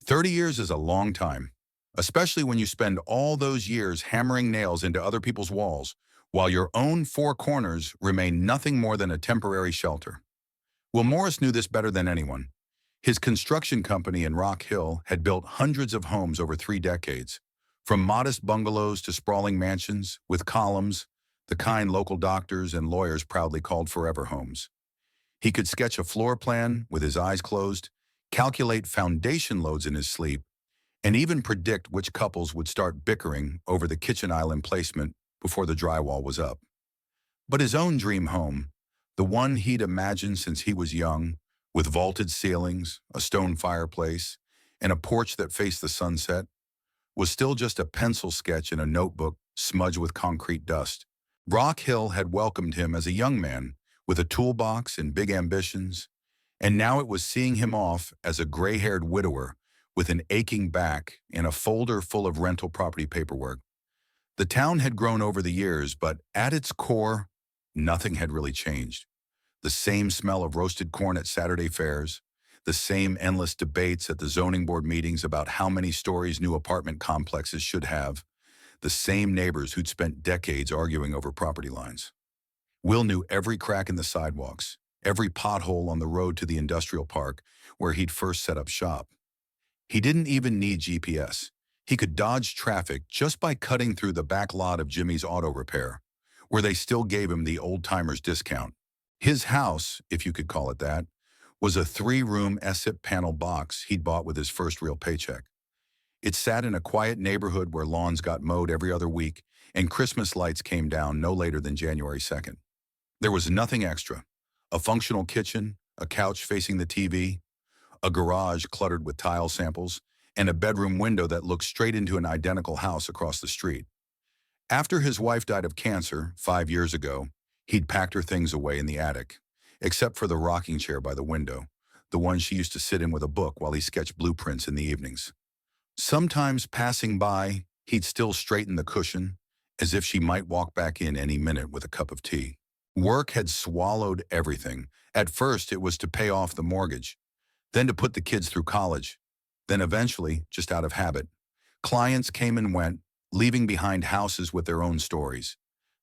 30 years is a long time, especially when you spend all those years hammering nails into other people's walls, while your own four corners remain nothing more than a temporary shelter. Will Morris knew this better than anyone. His construction company in Rock Hill had built hundreds of homes over 3 decades, from modest bungalows to sprawling mansions with columns, the kind local doctors and lawyers proudly called forever homes. He could sketch a floor plan with his eyes closed, calculate foundation loads in his sleep, and even predict which couples would start bickering over the kitchen island placement before the drywall was up. But his own dream home, the one he'd imagined since he was young, with vaulted ceilings, a stone fireplace, and a porch that faced the sunset, was still just a pencil sketch in a notebook smudged with concrete dust. Rock Hill had welcomed him as a young man with a toolbox and big ambitions, and now it was seeing him off as a gray-haired widower with an aching back and a folder full of rental property paperwork. The town had grown over the years, but at its core, nothing had really changed. The same smell of roasted corn at Saturday fairs, the same endless debates at the zoning board meetings about how many stories new apartment complexes should have, the same neighbors who'd spent decades arguing over property lines. Will knew every crack in the sidewalks, every pothole on the road to the industrial park where he'd first set up shop. He didn't even need GPS. He could dodge traffic just by cutting through the back lot of Jimmy's Auto Repair, where they still gave him the old-timers discount. His house, if you could call it that, was a 3-room SIP panel box he'd bought with his first real paycheck. It sat in a quiet neighborhood where lawns got mowed every other week and Christmas lights came down no later than January 2nd. There was nothing extra. A functional kitchen, a couch facing the TV, a garage cluttered with tile samples, and a bedroom window that looked straight into an identical house across the street. After his wife died of cancer 5 years ago, he'd packed her things away in the attic, except for the rocking chair by the window, the one she used to sit in with a book while he sketched blueprints in the evenings. Sometimes passing by, he'd still straighten the cushion, as if she might walk back in any minute with a cup of tea. Work had swallowed everything. At first, it was to pay off the mortgage, then to put the kids through college, then eventually, just out of habit. Clients came and went, leaving behind houses with their own stories.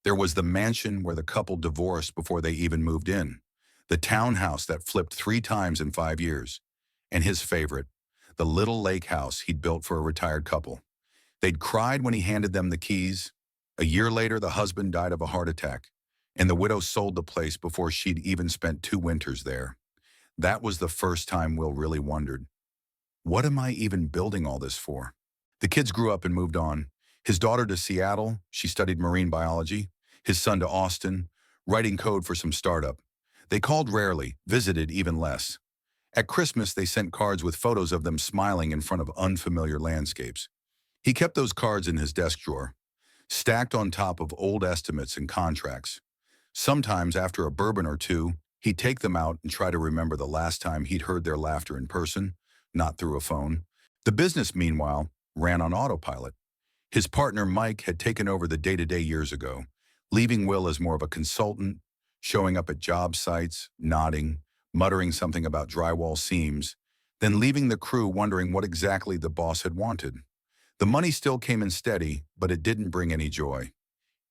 There was the mansion where the couple divorced before they even moved in, the townhouse that flipped 3 times in 5 years, and his favorite, the little lake house he'd built for a retired couple. They'd cried when he handed them the keys. A year later, the husband died of a heart attack, and the widow sold the place before she'd even spent 2 winters there. That was the first time Will really wondered, what am I even building all this for? The kids grew up and moved on. His daughter to Seattle, she studied marine biology. His son to Austin, writing code for some startup. They called rarely, visited even less. At Christmas, they sent cards with photos of them smiling in front of unfamiliar landscapes. He kept those cards in his desk drawer, stacked on top of old estimates and contracts. Sometimes, after a bourbon or two, he'd take them out and try to remember the last time he'd heard their laughter in person, not through a phone. The business, meanwhile, ran on autopilot. His partner, Mike, had taken over the day-to-day years ago, leaving Will as more of a consultant, showing up at job sites, nodding, muttering something about drywall seams, then leaving the crew wondering what exactly the boss had wanted. The money still came in steady, but it didn't bring any joy.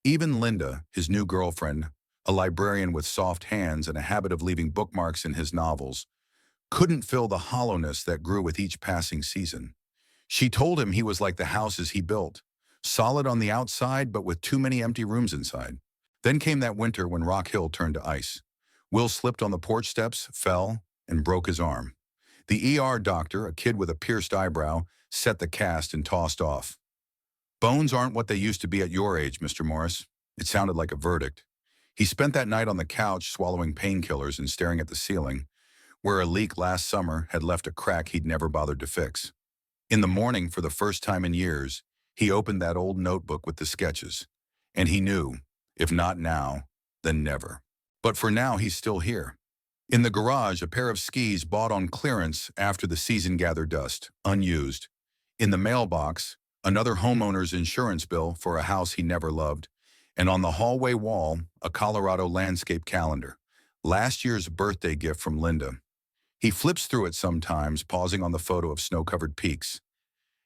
Even Linda, his new girlfriend, a librarian with soft hands and a habit of leaving bookmarks in his novels, couldn't fill the hollowness that grew with each passing season. She told him he was like the houses he built, solid on the outside but with too many empty rooms inside. Then came that winter when Rock Hill turned to ice. Will slipped on the porch steps, fell, and broke his arm. The ER doctor, a kid with a pierced eyebrow, set the cast and tossed off. "Bones aren't what they used to be at your age, Mr. Morris." It sounded like a verdict. He spent that night on the couch swallowing painkillers and staring at the ceiling, where a leak last summer had left a crack he'd never bothered to fix. In the morning, for the first time in years, he opened that old notebook with the sketches, and he knew, if not now, then never. But for now, he's still here. In the garage, a pair of skis bought on clearance after the season gathered dust, unused. In the mailbox, another homeowner's insurance bill for a house he never loved, and on the hallway wall, a Colorado landscape calendar, last year's birthday gift from Linda. He flips through it sometimes, pausing on the photo of snow-covered peaks.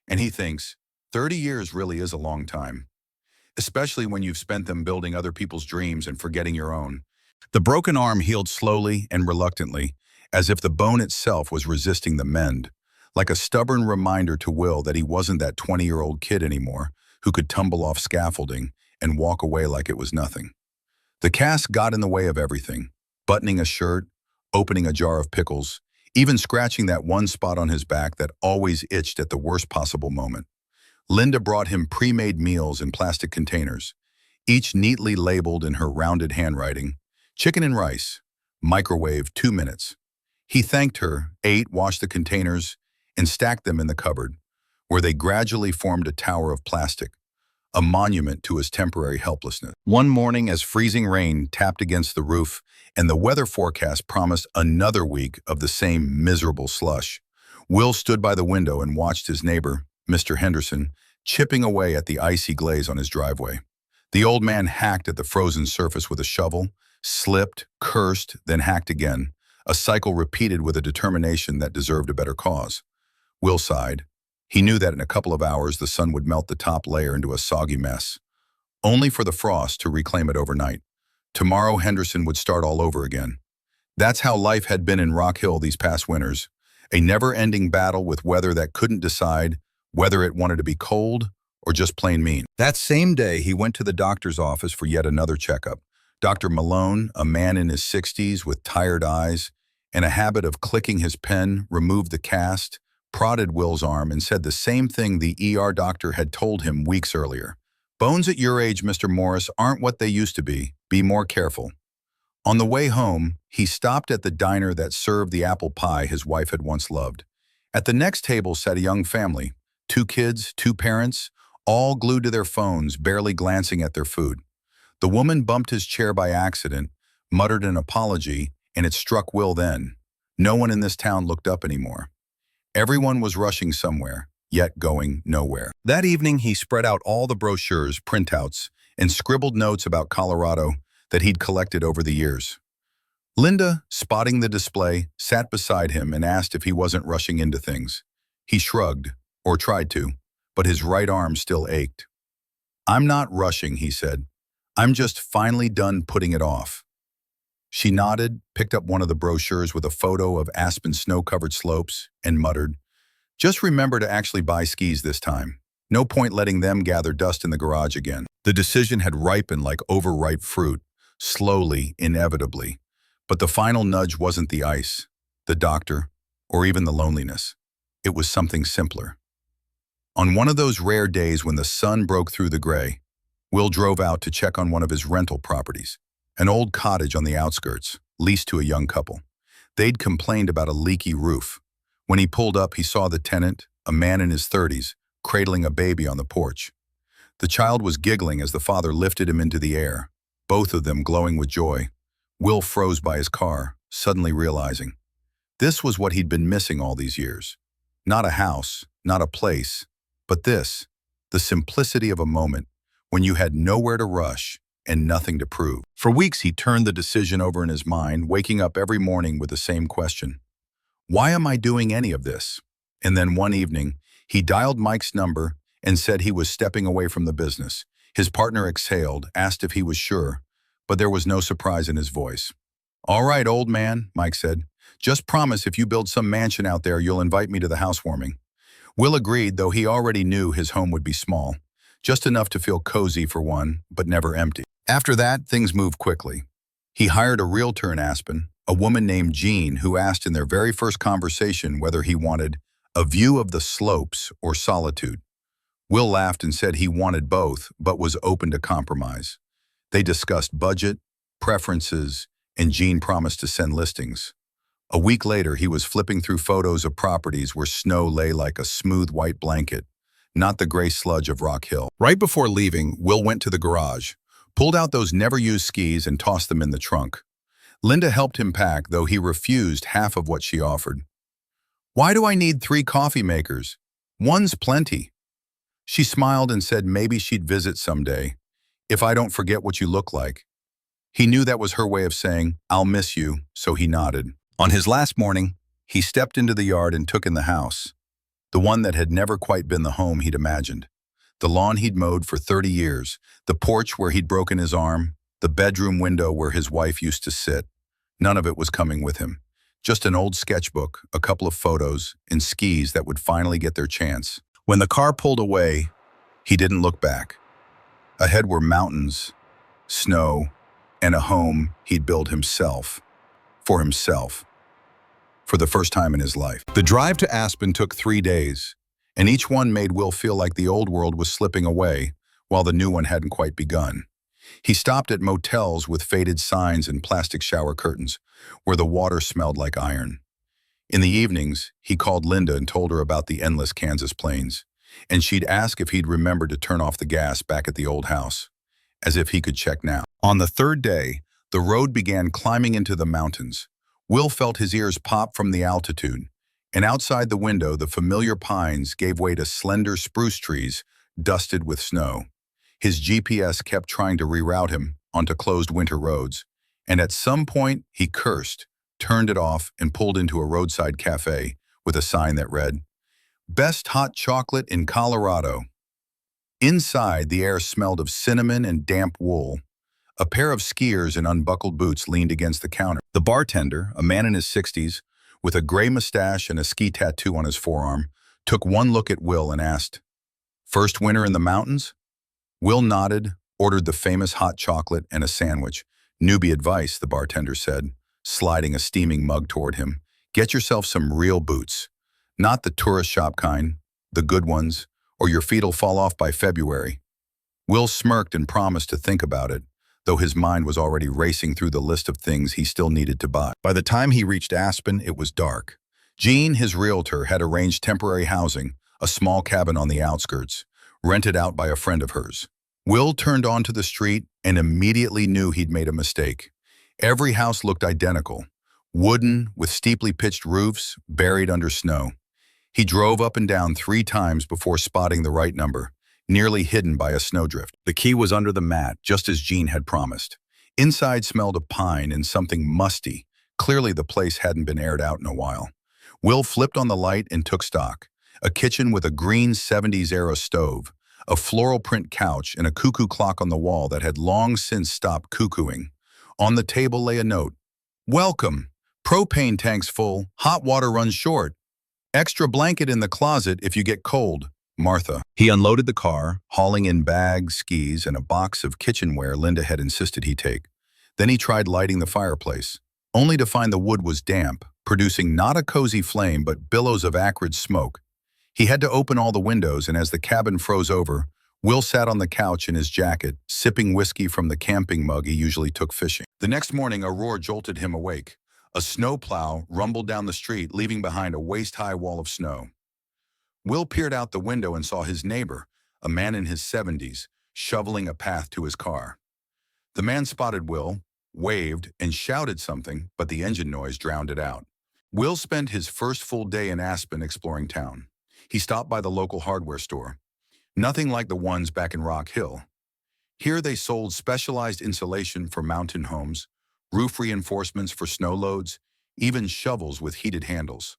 And he thinks, 30 years really is a long time, especially when you've spent them building other people's dreams and forgetting your own. The broken arm healed slowly and reluctantly, as if the bone itself was resisting the mend, like a stubborn reminder to Will that he wasn't that 20-year-old kid anymore who could tumble off scaffolding and walk away like it was nothing. The cast got in the way of everything, buttoning a shirt, opening a jar of pickles, even scratching that one spot on his back that always itched at the worst possible moment. Linda brought him pre-made meals in plastic containers, each neatly labeled in her rounded handwriting. Chicken and rice, microwave 2 minutes. He thanked her, ate, washed the containers, and stacked them in the cupboard, where they gradually formed a tower of plastic, a monument to his temporary helplessness. One morning, as freezing rain tapped against the roof and the weather forecast promised another week of the same miserable slush, Will stood by the window and watched his neighbor, Mr. Henderson, chipping away at the icy glaze on his driveway. The old man hacked at the frozen surface with a shovel, slipped, cursed, then hacked again, a cycle repeated with a determination that deserved a better cause. Will sighed. He knew that in a couple of hours the sun would melt the top layer into a soggy mess, only for the frost to reclaim it overnight. Tomorrow Henderson would start all over again. That's how life had been in Rock Hill these past winters, a never-ending battle with weather that couldn't decide whether it wanted to be cold or just plain mean. That same day, he went to the doctor's office for yet another checkup. Dr. Malone, a man in his 60s with tired eyes and a habit of clicking his pen, removed the cast, prodded Will's arm, and said the same thing the ER doctor had told him weeks earlier. Bones at your age, Mr. Morris, aren't what they used to be. Be more careful. On the way home, he stopped at the diner that served the apple pie his wife had once loved. At the next table sat a young family, 2 kids, 2 parents, all glued to their phones, barely glancing at their food. The woman bumped his chair by accident, muttered an apology, and it struck Will then. No one in this town looked up anymore. Everyone was rushing somewhere, yet going nowhere. That evening, he spread out all the brochures, printouts, and scribbled notes about Colorado that he'd collected over the years. Linda, spotting the display, sat beside him and asked if he wasn't rushing into things. He shrugged, or tried to, but his right arm still ached. I'm not rushing, he said. I'm just finally done putting it off. She nodded, picked up one of the brochures with a photo of Aspen snow-covered slopes, and muttered, just remember to actually buy skis this time. No point letting them gather dust in the garage again. The decision had ripened like overripe fruit, slowly, inevitably. But the final nudge wasn't the ice, the doctor, or even the loneliness. It was something simpler. On one of those rare days when the sun broke through the gray, Will drove out to check on one of his rental properties, an old cottage on the outskirts, leased to a young couple. They'd complained about a leaky roof. When he pulled up, he saw the tenant, a man in his 30s, cradling a baby on the porch. The child was giggling as the father lifted him into the air, both of them glowing with joy. Will froze by his car, suddenly realizing this was what he'd been missing all these years. Not a house, not a place, but this, the simplicity of a moment when you had nowhere to rush and nothing to prove. For weeks, he turned the decision over in his mind, waking up every morning with the same question. Why am I doing any of this? And then one evening, he dialed Mike's number and said he was stepping away from the business. His partner exhaled, asked if he was sure, but there was no surprise in his voice. All right, old man, Mike said. Just promise if you build some mansion out there, you'll invite me to the housewarming. Will agreed, though he already knew his home would be small. Just enough to feel cozy for one, but never empty. After that, things moved quickly. He hired a realtor in Aspen, a woman named Jean, who asked in their very first conversation whether he wanted a view of the slopes or solitude. Will laughed and said he wanted both, but was open to compromise. They discussed budget, preferences, and Jean promised to send listings. A week later, he was flipping through photos of properties where snow lay like a smooth white blanket, not the gray sludge of Rock Hill. Right before leaving, Will went to the garage, pulled out those never-used skis and tossed them in the trunk. Linda helped him pack, though he refused half of what she offered. Why do I need 3 coffee makers? One's plenty. She smiled and said maybe she'd visit someday, if I don't forget what you look like. He knew that was her way of saying, I'll miss you, so he nodded. On his last morning, He stepped into the yard and took in the house, the one that had never quite been the home he'd imagined. The lawn he'd mowed for 30 years, the porch where he'd broken his arm, the bedroom window where his wife used to sit. None of it was coming with him. Just an old sketchbook, a couple of photos, and skis that would finally get their chance. When the car pulled away, he didn't look back. Ahead were mountains, snow, and a home he'd built himself, for himself, for the first time in his life. The drive to Aspen took 3 days, and each one made Will feel like the old world was slipping away while the new one hadn't quite begun. He stopped at motels with faded signs and plastic shower curtains, where the water smelled like iron. In the evenings, he called Linda and told her about the endless Kansas plains, and she'd ask if he'd remembered to turn off the gas back at the old house, as if he could check now. On the third day, the road began climbing into the mountains. Will felt his ears pop from the altitude, and outside the window, the familiar pines gave way to slender spruce trees dusted with snow. His GPS kept trying to reroute him onto closed winter roads, and at some point he cursed, turned it off, and pulled into a roadside cafe with a sign that read, "Best hot chocolate in Colorado." Inside, the air smelled of cinnamon and damp wool. A pair of skiers in unbuckled boots leaned against the counter. The bartender, a man in his 60s, with a gray mustache and a ski tattoo on his forearm, took one look at Will and asked, "First winter in the mountains?" Will nodded, ordered the famous hot chocolate and a sandwich. "Newbie advice," the bartender said, sliding a steaming mug toward him. "Get yourself some real boots. Not the tourist shop kind, the good ones, or your feet'll fall off by February." Will smirked and promised to think about it, though his mind was already racing through the list of things he still needed to buy. By the time he reached Aspen, it was dark. Jean, his realtor, had arranged temporary housing, a small cabin on the outskirts, rented out by a friend of hers. Will turned onto the street and immediately knew he'd made a mistake. Every house looked identical, wooden with steeply pitched roofs buried under snow. He drove up and down 3 times before spotting the right number, nearly hidden by a snowdrift. The key was under the mat, just as Jean had promised. Inside smelled of pine and something musty. Clearly the place hadn't been aired out in a while. Will flipped on the light and took stock. A kitchen with a green 70s-era stove, a floral print couch, and a cuckoo clock on the wall that had long since stopped cuckooing. On the table lay a note. "Welcome. Propane tank's full. Hot water runs short. Extra blanket in the closet if you get cold. Martha." He unloaded the car, hauling in bags, skis, and a box of kitchenware Linda had insisted he take. Then he tried lighting the fireplace, only to find the wood was damp, producing not a cozy flame but billows of acrid smoke. He had to open all the windows, and as the cabin froze over, Will sat on the couch in his jacket, sipping whiskey from the camping mug he usually took fishing. The next morning, a roar jolted him awake. A snowplow rumbled down the street, leaving behind a waist-high wall of snow. Will peered out the window and saw his neighbor, a man in his 70s, shoveling a path to his car. The man spotted Will, waved, and shouted something, but the engine noise drowned it out. Will spent his first full day in Aspen exploring town. He stopped by the local hardware store. Nothing like the ones back in Rock Hill. Here they sold specialized insulation for mountain homes, roof reinforcements for snow loads, even shovels with heated handles.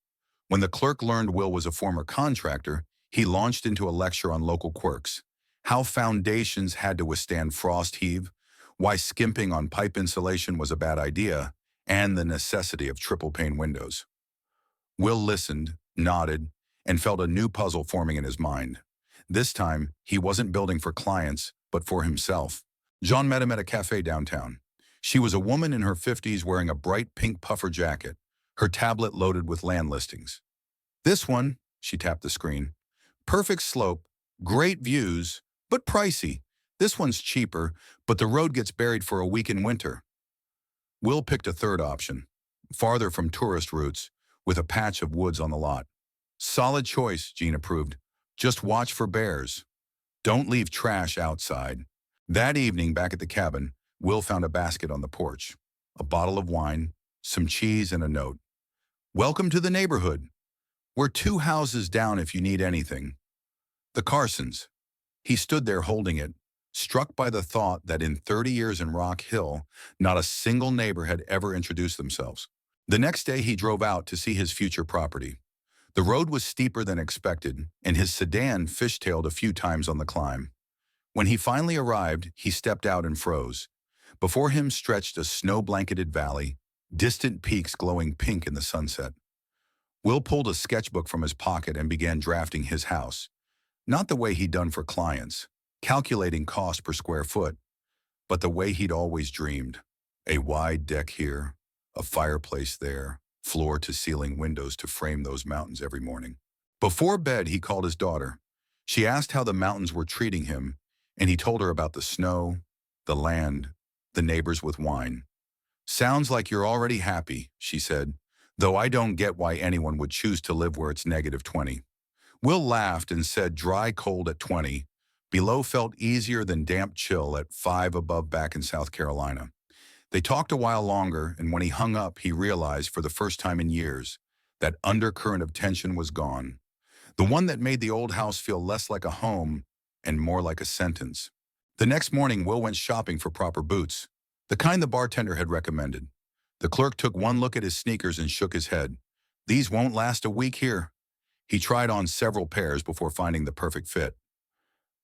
When the clerk learned Will was a former contractor, he launched into a lecture on local quirks, how foundations had to withstand frost heave, why skimping on pipe insulation was a bad idea, and the necessity of triple-pane windows. Will listened, nodded, and felt a new puzzle forming in his mind. This time, he wasn't building for clients, but for himself. Jean met him at a cafe downtown. She was a woman in her 50s wearing a bright pink puffer jacket, her tablet loaded with land listings. "This one," she tapped the screen. "Perfect slope, great views, but pricey. This one's cheaper, but the road gets buried for a week in winter." Will picked a third option, farther from tourist routes, with a patch of woods on the lot. "Solid choice," Jean approved. "Just watch for bears. Don't leave trash outside." That evening, back at the cabin, Will found a basket on the porch, a bottle of wine, some cheese, and a note. "Welcome to the neighborhood. We're 2 houses down if you need anything. The Carsons." He stood there holding it, struck by the thought that in 30 years in Rock Hill, not a single neighbor had ever introduced themselves. The next day he drove out to see his future property. The road was steeper than expected, and his sedan fishtailed a few times on the climb. When he finally arrived, he stepped out and froze. Before him stretched a snow-blanketed valley, distant peaks glowing pink in the sunset. Will pulled a sketchbook from his pocket and began drafting his house. Not the way he'd done for clients, calculating cost per square foot, but the way he'd always dreamed. A wide deck here, a fireplace there, floor-to-ceiling windows to frame those mountains every morning. Before bed, he called his daughter. She asked how the mountains were treating him, and he told her about the snow, the land, the neighbors with wine. "Sounds like you're already happy," she said, "though I don't get why anyone would choose to live where it's -20. Will laughed and said dry cold at 20. Below felt easier than damp chill at 5 above back in South Carolina. They talked a while longer, and when he hung up, he realized for the first time in years that undercurrent of tension was gone. The one that made the old house feel less like a home and more like a sentence. The next morning, Will went shopping for proper boots, the kind the bartender had recommended. The clerk took one look at his sneakers and shook his head. "These won't last a week here." He tried on several pairs before finding the perfect fit.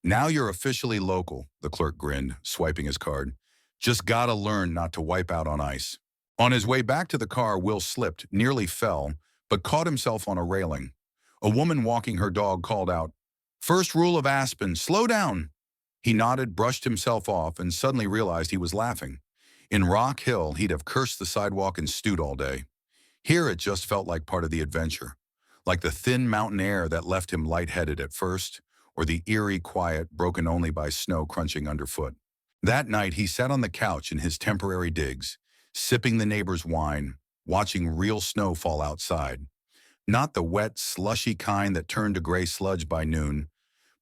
"Now you're officially local," the clerk grinned, swiping his card. "Just gotta learn not to wipe out on ice." On his way back to the car, Will slipped, nearly fell, but caught himself on a railing. A woman walking her dog called out, "First rule of Aspen, slow down." He nodded, brushed himself off, and suddenly realized he was laughing. In Rock Hill, he'd have cursed the sidewalk and stewed all day. Here it just felt like part of the adventure, like the thin mountain air that left him lightheaded at first, or the eerie quiet broken only by snow crunching underfoot. That night, he sat on the couch in his temporary digs, sipping the neighbor's wine, watching real snow fall outside. Not the wet, slushy kind that turned to gray sludge by noon,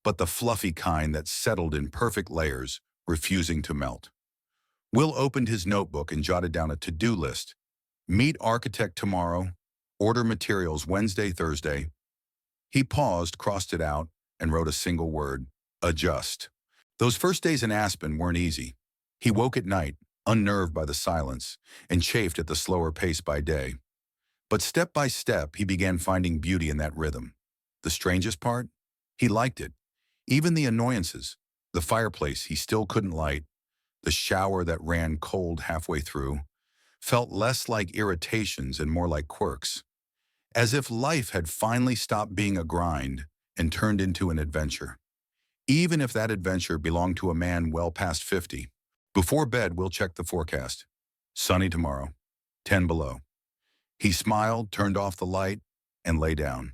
but the fluffy kind that settled in perfect layers, refusing to melt. Will opened his notebook and jotted down a to-do list. Meet architect tomorrow, order materials Wednesday, Thursday. He paused, crossed it out, and wrote a single word: adjust. Those first days in Aspen weren't easy. He woke at night, unnerved by the silence, and chafed at the slower pace by day. But step by step, he began finding beauty in that rhythm. The strangest part? He liked it. Even the annoyances, the fireplace he still couldn't light, the shower that ran cold halfway through, felt less like irritations and more like quirks. As if life had finally stopped being a grind and turned into an adventure. Even if that adventure belonged to a man well past 50. Before bed, Will checked the forecast. Sunny tomorrow, 10 below. He smiled, turned off the light, and lay down.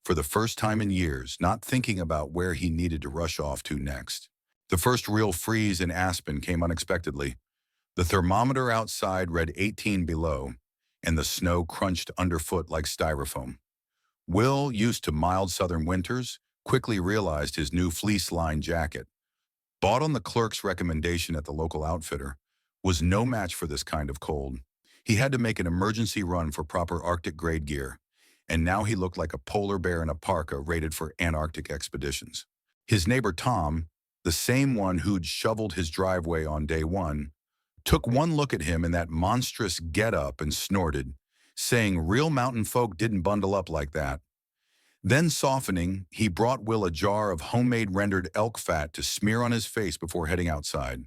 For the first time in years, not thinking about where he needed to rush off to next. The first real freeze in Aspen came unexpectedly. The thermometer outside read 18 below, and the snow crunched underfoot like styrofoam. Will, used to mild southern winters, quickly realized his new fleece-lined jacket, bought on the clerk's recommendation at the local outfitter, was no match for this kind of cold. He had to make an emergency run for proper Arctic-grade gear, and now he looked like a polar bear in a parka rated for Antarctic expeditions. His neighbor Tom, the same one who'd shoveled his driveway on day one, took one look at him in that monstrous get-up and snorted, saying real mountain folk didn't bundle up like that. Then softening, he brought Will a jar of homemade rendered elk fat to smear on his face before heading outside.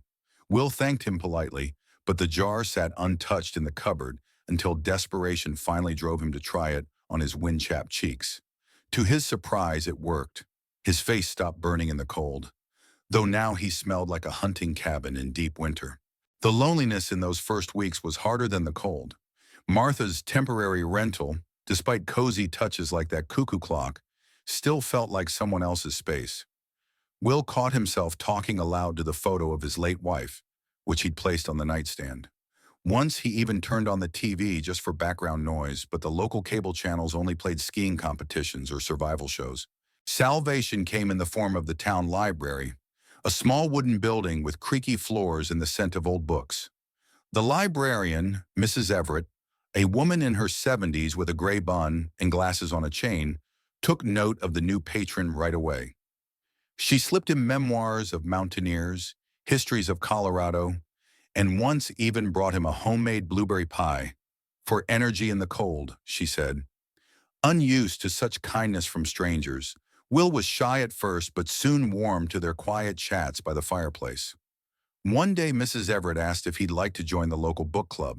Will thanked him politely, but the jar sat untouched in the cupboard until desperation finally drove him to try it on his wind-chapped cheeks. To his surprise, it worked. His face stopped burning in the cold, though now he smelled like a hunting cabin in deep winter. The loneliness in those first weeks was harder than the cold. Martha's temporary rental, despite cozy touches like that cuckoo clock, still felt like someone else's space. Will caught himself talking aloud to the photo of his late wife, which he'd placed on the nightstand. Once he even turned on the TV just for background noise, but the local cable channels only played skiing competitions or survival shows. Salvation came in the form of the town library, a small wooden building with creaky floors and the scent of old books. The librarian, Mrs. Everett, a woman in her 70s with a gray bun and glasses on a chain, took note of the new patron right away. She slipped him memoirs of mountaineers, histories of Colorado, and once even brought him a homemade blueberry pie, For energy in the cold, she said. Unused to such kindness from strangers, Will was shy at first but soon warmed to their quiet chats by the fireplace. One day Mrs. Everett asked if he'd like to join the local book club.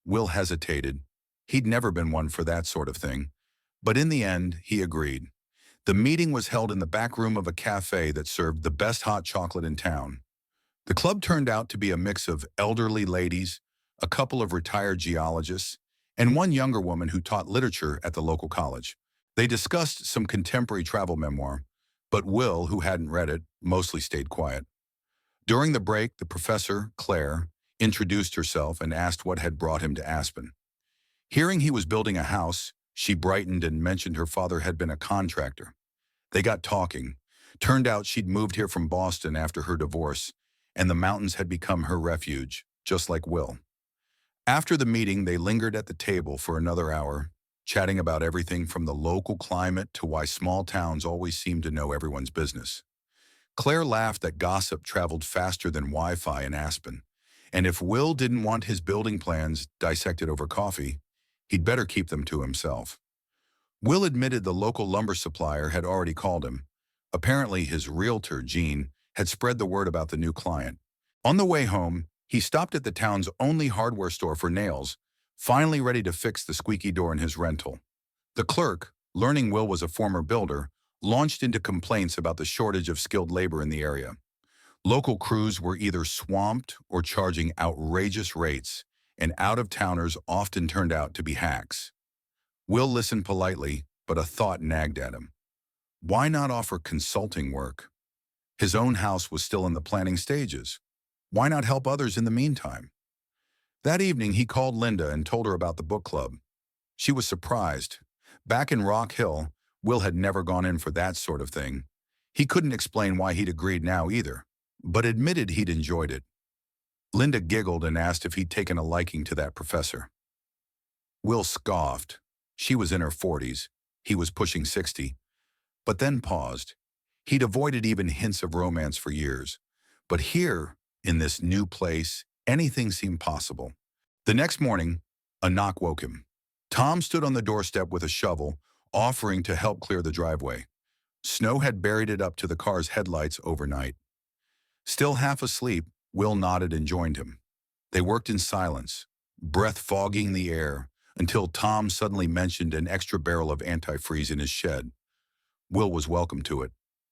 Will hesitated. He'd never been one for that sort of thing. But in the end, he agreed. The meeting was held in the back room of a cafe that served the best hot chocolate in town. The club turned out to be a mix of elderly ladies, a couple of retired geologists, and one younger woman who taught literature at the local college. They discussed some contemporary travel memoir, but Will, who hadn't read it, mostly stayed quiet. During the break, the professor, Claire, introduced herself and asked what had brought him to Aspen. Hearing he was building a house, she brightened and mentioned her father had been a contractor. They got talking. Turned out she'd moved here from Boston after her divorce, and the mountains had become her refuge, just like Will. After the meeting, they lingered at the table for another hour, chatting about everything from the local climate to why small towns always seem to know everyone's business. Claire laughed that gossip traveled faster than Wi-Fi in Aspen, and if Will didn't want his building plans dissected over coffee, he'd better keep them to himself. Will admitted the local lumber supplier had already called him. Apparently, his realtor, Jean, had spread the word about the new client. On the way home, he stopped at the town's only hardware store for nails, finally ready to fix the squeaky door in his rental. The clerk, learning Will was a former builder, launched into complaints about the shortage of skilled labor in the area. Local crews were either swamped or charging outrageous rates, and out-of-towners often turned out to be hacks. Will listened politely, but a thought nagged at him. Why not offer consulting work? His own house was still in the planning stages. Why not help others in the meantime? That evening, he called Linda and told her about the book club. She was surprised. Back in Rock Hill, Will had never gone in for that sort of thing. He couldn't explain why he'd agreed now either, but admitted he'd enjoyed it. Linda giggled and asked if he'd taken a liking to that professor. Will scoffed. She was in her 40s. He was pushing 60. But then paused. He'd avoided even hints of romance for years. But here, in this new place, anything seemed possible. The next morning, a knock woke him. Tom stood on the doorstep with a shovel, offering to help clear the driveway. Snow had buried it up to the car's headlights overnight. Still half asleep, Will nodded and joined him. They worked in silence, breath fogging the air, until Tom suddenly mentioned an extra barrel of antifreeze in his shed. Will was welcome to it,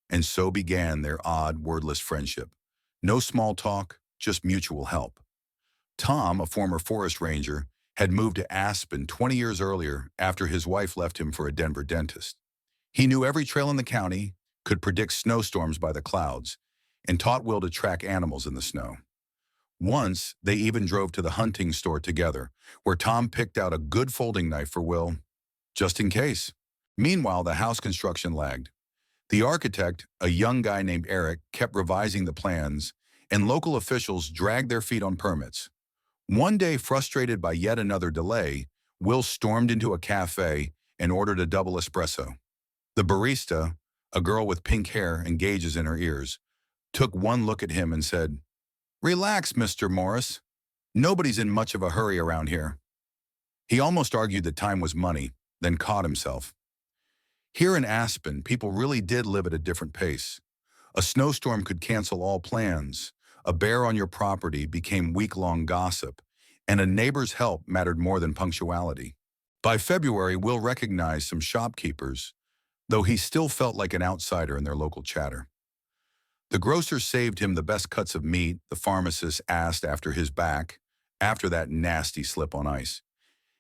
and so began their odd, wordless friendship. No small talk, just mutual help. Tom, a former forest ranger, had moved to Aspen 20 years earlier after his wife left him for a Denver dentist. He knew every trail in the county, could predict snowstorms by the clouds, and taught Will to track animals in the snow. Once, they even drove to the hunting store together, where Tom picked out a good folding knife for Will, just in case. Meanwhile, the house construction lagged. The architect, a young guy named Eric, kept revising the plans, and local officials dragged their feet on permits. One day, frustrated by yet another delay, Will stormed into a cafe and ordered a double espresso. The barista, a girl with pink hair and gauges in her ears, took one look at him and said, "Relax, Mr. Morris. Nobody's in much of a hurry around here." He almost argued that time was money, then caught himself. Here in Aspen, people really did live at a different pace. A snowstorm could cancel all plans, a bear on your property became week-long gossip, and a neighbor's help mattered more than punctuality. By February, Will recognized some shopkeepers, though he still felt like an outsider in their local chatter. The grocer saved him the best cuts of meat, the pharmacist asked after his back, after that nasty slip on ice.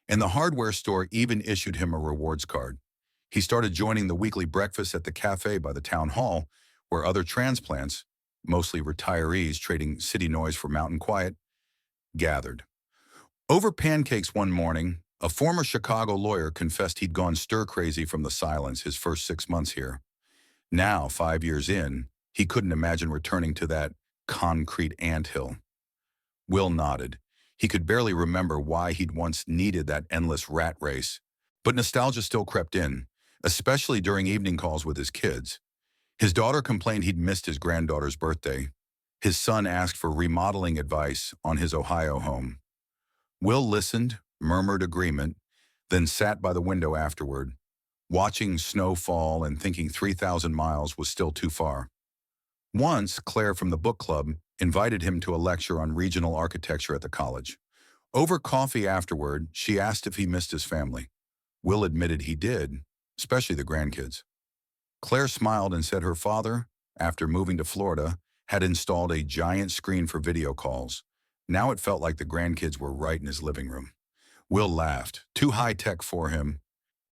And the hardware store even issued him a rewards card. He started joining the weekly breakfast at the cafe by the town hall, where other transplants, mostly retirees trading city noise for mountain quiet, gathered. Over pancakes one morning, a former Chicago lawyer confessed he'd gone stir-crazy from the silence his first 6 months here. Now, 5 years in, he couldn't imagine returning to that concrete anthill. Will nodded. He could barely remember why he'd once needed that endless rat race, but nostalgia still crept in, especially during evening calls with his kids. His daughter complained he'd missed his granddaughter's birthday. His son asked for remodeling advice on his Ohio home. Will listened, murmured agreement, then sat by the window afterward, watching snow fall and thinking 3,000 miles was still too far. Once, Claire from the book club invited him to a lecture on regional architecture at the college. Over coffee afterward, she asked if he missed his family. Will admitted he did, especially the grandkids. Claire smiled and said her father, after moving to Florida, had installed a giant screen for video calls. Now it felt like the grandkids were right in his living room. Will laughed, too high-tech for him.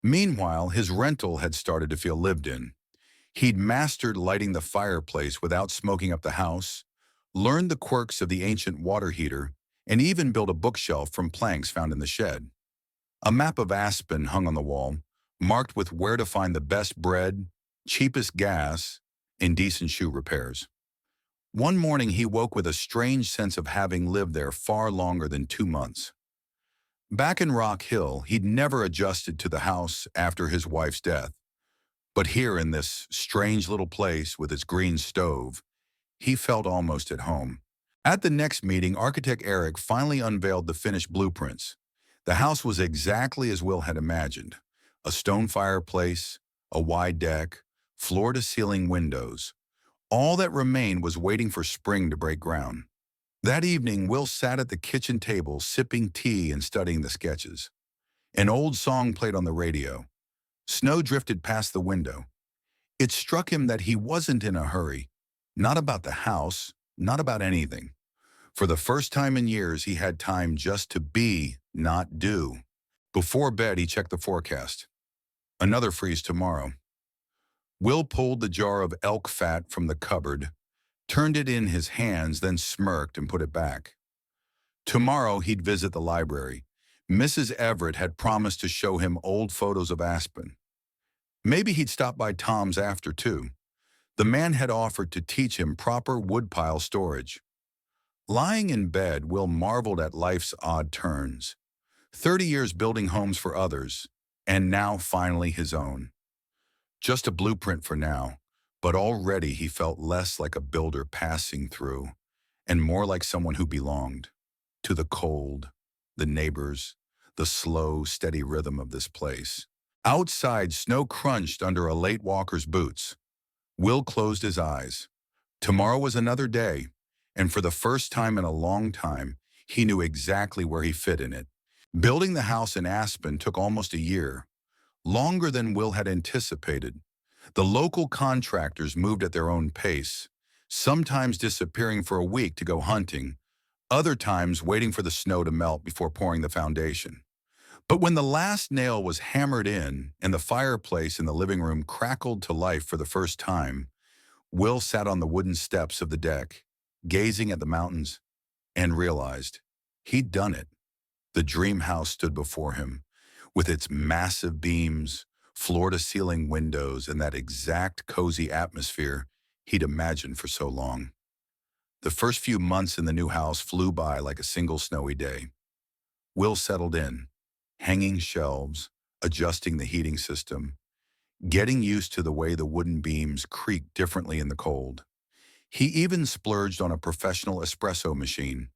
Meanwhile, his rental had started to feel lived in. He'd mastered lighting the fireplace without smoking up the house, learned the quirks of the ancient water heater, and even built a bookshelf from planks found in the shed. A map of Aspen hung on the wall, marked with where to find the best bread, cheapest gas, and decent shoe repairs. One morning he woke with a strange sense of having lived there far longer than 2 months. Back in Rock Hill, he'd never adjusted to the house after his wife's death. But here in this strange little place with its green stove, he felt almost at home. At the next meeting, architect Eric finally unveiled the finished blueprints. The house was exactly as Will had imagined. A stone fireplace, a wide deck, floor-to-ceiling windows. All that remained was waiting for spring to break ground. That evening, Will sat at the kitchen table sipping tea and studying the sketches. An old song played on the radio. Snow drifted past the window. It struck him that he wasn't in a hurry. Not about the house, not about anything. For the first time in years, he had time just to be, not do. Before bed, he checked the forecast. Another freeze tomorrow. Will pulled the jar of elk fat from the cupboard, turned it in his hands, then smirked and put it back. Tomorrow, he'd visit the library. Mrs. Everett had promised to show him old photos of Aspen. Maybe he'd stop by Tom's after, too. The man had offered to teach him proper woodpile storage. Lying in bed, Will marveled at life's odd turns. 30 years building homes for others, and now finally his own. Just a blueprint for now, but already he felt less like a builder passing through, and more like someone who belonged to the cold, the neighbors, the slow, steady rhythm of this place. Outside, snow crunched under a late walker's boots. Will closed his eyes. Tomorrow was another day, and for the first time in a long time, he knew exactly where he fit in it. Building the house in Aspen took almost a year, longer than Will had anticipated. The local contractors moved at their own pace, sometimes disappearing for a week to go hunting, other times waiting for the snow to melt before pouring the foundation. But when the last nail was hammered in and the fireplace in the living room crackled to life for the first time, Will sat on the wooden steps of the deck, gazing at the mountains, and realized he'd done it. The dream house stood before him, with its massive beams, floor-to-ceiling windows, and that exact cozy atmosphere he'd imagined for so long. The first few months in the new house flew by like a single snowy day. Will settled in, hanging shelves, adjusting the heating system, getting used to the way the wooden beams creaked differently in the cold. He even splurged on a professional espresso machine,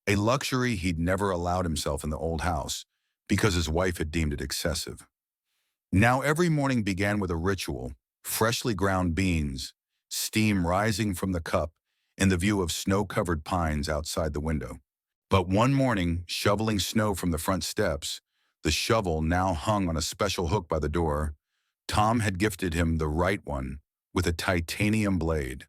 a luxury he'd never allowed himself in the old house because his wife had deemed it excessive. Now every morning began with a ritual: freshly ground beans, steam rising from the cup, and the view of snow-covered pines outside the window. But one morning, shoveling snow from the front steps, the shovel now hung on a special hook by the door. Tom had gifted him the right one, with a titanium blade.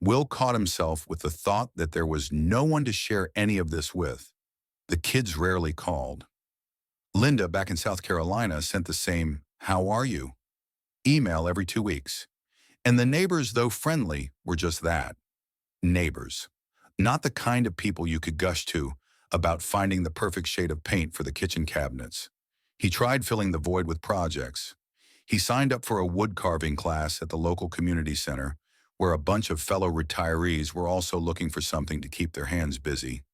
Will caught himself with the thought that there was no one to share any of this with. The kids rarely called. Linda, back in South Carolina, sent the same "How are you?" email every 2 weeks. And the neighbors, though friendly, were just that, neighbors. Not the kind of people you could gush to about finding the perfect shade of paint for the kitchen cabinets. He tried filling the void with projects. He signed up for a wood carving class at the local community center, where a bunch of fellow retirees were also looking for something to keep their hands busy.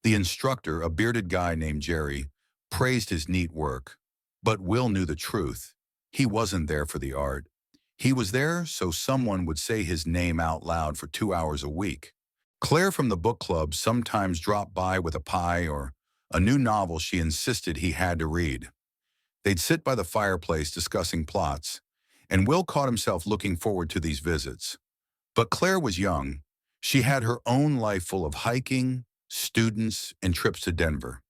The instructor, a bearded guy named Jerry, praised his neat work. But Will knew the truth. He wasn't there for the art. He was there so someone would say his name out loud for 2 hours a week. Claire from the book club sometimes dropped by with a pie or a new novel she insisted he had to read. They'd sit by the fireplace discussing plots, and Will caught himself looking forward to these visits. But Claire was young. She had her own life full of hiking, students, and trips to Denver.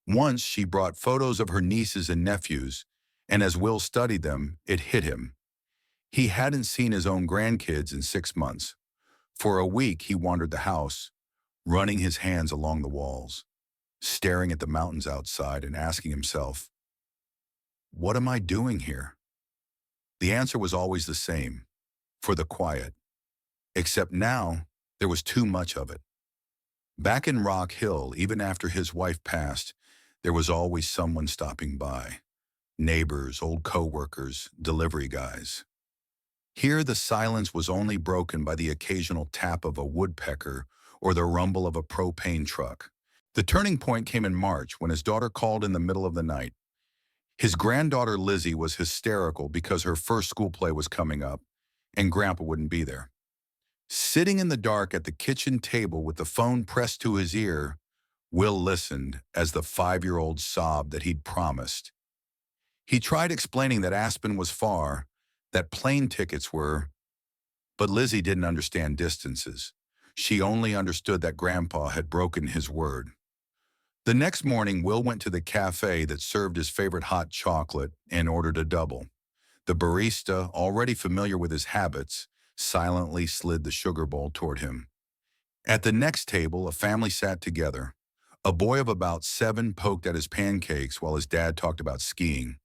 Once she brought photos of her nieces and nephews, and as Will studied them, it hit him. He hadn't seen his own grandkids in 6 months. For a week, he wandered the house, running his hands along the walls, staring at the mountains outside and asking himself, "What am I doing here?" The answer was always the same, for the quiet. Except now, there was too much of it. Back in Rock Hill, even after his wife passed, there was always someone stopping by. Neighbors, old co-workers, delivery guys. Here, the silence was only broken by the occasional tap of a woodpecker or the rumble of a propane truck. The turning point came in March when his daughter called in the middle of the night. His granddaughter Lizzie was hysterical because her first school play was coming up, and Grandpa wouldn't be there. Sitting in the dark at the kitchen table with the phone pressed to his ear, Will listened as the 5-year-old sobbed that he'd promised. He tried explaining that Aspen was far, that plane tickets were, but Lizzie didn't understand distances. She only understood that Grandpa had broken his word. The next morning, Will went to the cafe that served his favorite hot chocolate and ordered a double. The barista, already familiar with his habits, silently slid the sugar bowl toward him. At the next table, a family sat together. A boy of about 7 poked at his pancakes while his dad talked about skiing.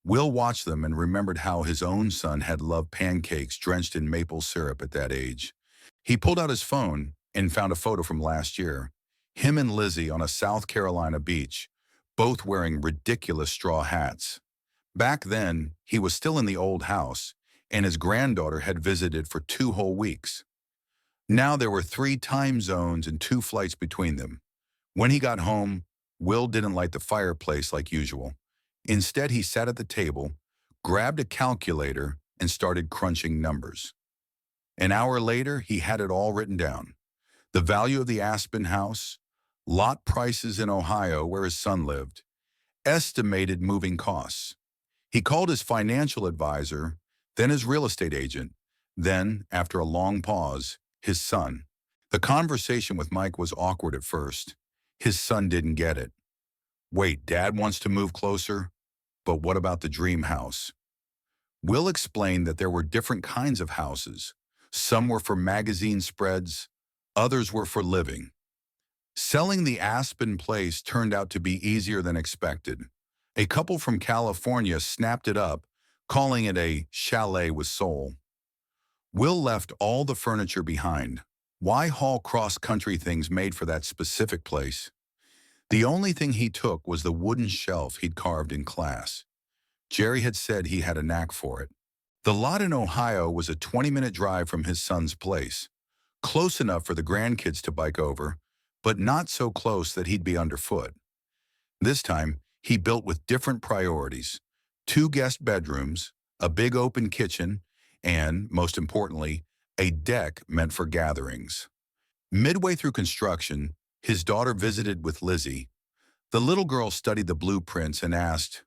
Will watched them and remembered how his own son had loved pancakes drenched in maple syrup at that age. He pulled out his phone and found a photo from last year. Him and Lizzie on a South Carolina beach, both wearing ridiculous straw hats. Back then, he was still in the old house, and his granddaughter had visited for 2 whole weeks. Now there were 3 time zones and 2 flights between them. When he got home, Will didn't light the fireplace like usual. Instead, he sat at the table, grabbed a calculator, and started crunching numbers. An hour later, he had it all written down. The value of the Aspen house, lot prices in Ohio where his son lived, estimated moving costs. He called his financial advisor, then his real estate agent, then, after a long pause, his son. The conversation with Mike was awkward at first. His son didn't get it. Wait, Dad wants to move closer? But what about the dream house? Will explained that there were different kinds of houses. Some were for magazine spreads, others were for living. Selling the Aspen place turned out to be easier than expected. A couple from California snapped it up, calling it a chalet with soul. Will left all the furniture behind. Why haul cross-country things made for that specific place? The only thing he took was the wooden shelf he'd carved in class. Jerry had said he had a knack for it. The lot in Ohio was a 20-minute drive from his son's place, close enough for the grandkids to bike over, but not so close that he'd be underfoot. This time, he built with different priorities: 2 guest bedrooms, a big open kitchen, and, most importantly, a deck meant for gatherings. Midway through construction, his daughter visited with Lizzie. The little girl studied the blueprints and asked,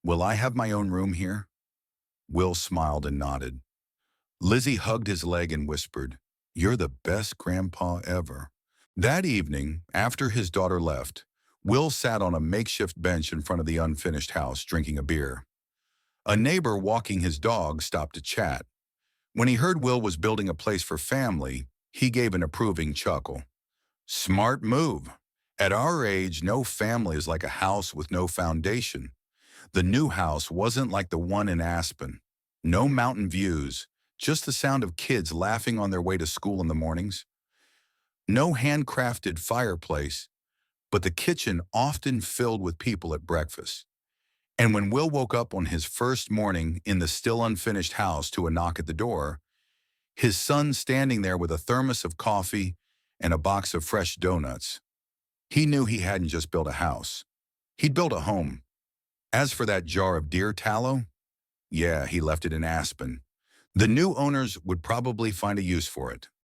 "Will I have my own room here?" Will smiled and nodded. Lizzie hugged his leg and whispered, "You're the best grandpa ever." That evening, after his daughter left, Will sat on a makeshift bench in front of the unfinished house drinking a beer. A neighbor walking his dog stopped to chat. When he heard Will was building a place for family, he gave an approving chuckle. "Smart move. At our age, no family is like a house with no foundation." The new house wasn't like the one in Aspen. No mountain views, just the sound of kids laughing on their way to school in the mornings. No handcrafted fireplace, but the kitchen often filled with people at breakfast. And when Will woke up on his first morning in the still unfinished house to a knock at the door, his son standing there with a thermos of coffee and a box of fresh donuts, he knew he hadn't just built a house. He'd built a home. As for that jar of deer tallow, yeah, he left it in Aspen. The new owners would probably find a use for it.